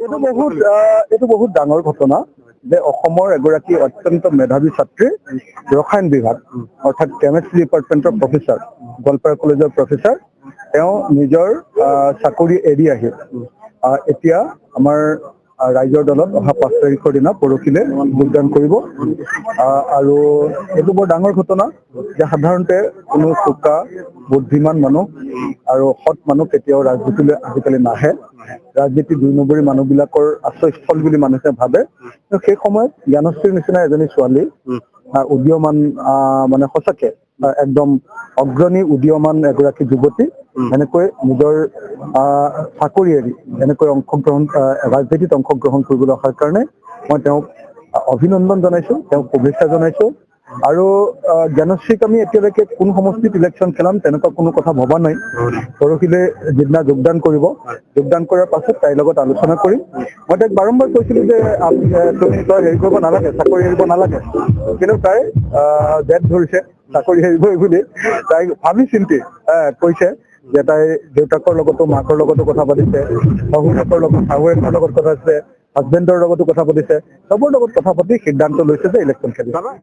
এইটো বহুত ডাঙৰ ঘটনা যে অসমৰ এগৰাকী অত্যন্ত মেধাৱী ছাত্ৰী ৰসায়ন বিভাগ অৰ্থাৎ কেমিষ্ট্ৰি ডিপাৰ্টমেণ্টৰ প্ৰফেচাৰ গোৱালপাৰা কলেজৰ প্ৰফেচাৰ তেওঁ নিজৰ চাকৰি এৰি আহি এতিয়া আমাৰ ৰাইজৰ দলত অহা 5 তাৰিখৰ দিনা পৰহিলে যোগদান কৰিব আৰু এইটো বৰ ডাঙৰ ঘটনা যে সাধাৰণতে কোনো চোকা বুদ্ধিমান মানুহ আৰু সৎ মানুহ কেতিয়াও ৰাজনীতিলৈ আজিকালি নাহে ৰাজনীতি 2 নম্বৰী মানুহবিলাকৰ আশ্ৰয়স্থল বুলি মানুহে ভাবে সেই সময়ত জ্ঞানশ্ৰীৰ নিচিনা এজনী ছোৱালী উদীয়মান মানে সঁচাকে একদম অগ্ৰণী উদীয়মান এগৰাকী যুৱতী এনেকৈ নিজৰ চাকৰি এৰি এনেকৈ অংশগ্ৰহণ ৰাজনীতিত অংশগ্ৰহণ কৰিবলৈ অহাৰ কাৰণে মই তেওঁক অভিনন্দন জনাইছো তেওঁক শুভেচ্ছা জনাইছো আৰু জ্ঞানশ্ৰীক আমি এতিয়ালৈকে কোন সমষ্টিত ইলেকশ্যন খেলাম তেনেকুৱা কোনো কথা ভবা নাই পৰহিলে যিদিনা যোগদান কৰিব যোগদান কৰাৰ পাছত তাইৰ লগত আলোচনা কৰিম মই তাইক বাৰম্বাৰ কৈছিলো যে তুমি তই হেৰি কৰিব নালাগে চাকৰি এৰিব নালাগে কিন্তু তাই জেদ ধৰিছে চাকৰি এৰিবই বুলি তাই ভাবি চিন্তি কৈছে যে তাই দেউতাকৰ লগতো মাকৰ লগতো কথা পাতিছে শহুৰেকৰ লগত শাহুৱেকৰ লগত কথা পাতিছে হাজবেণ্ডৰ লগতো কথা পাতিছে চবৰ লগত কথা পাতি সিদ্ধান্ত লৈছে যে ইলেকশ্যন খেলিব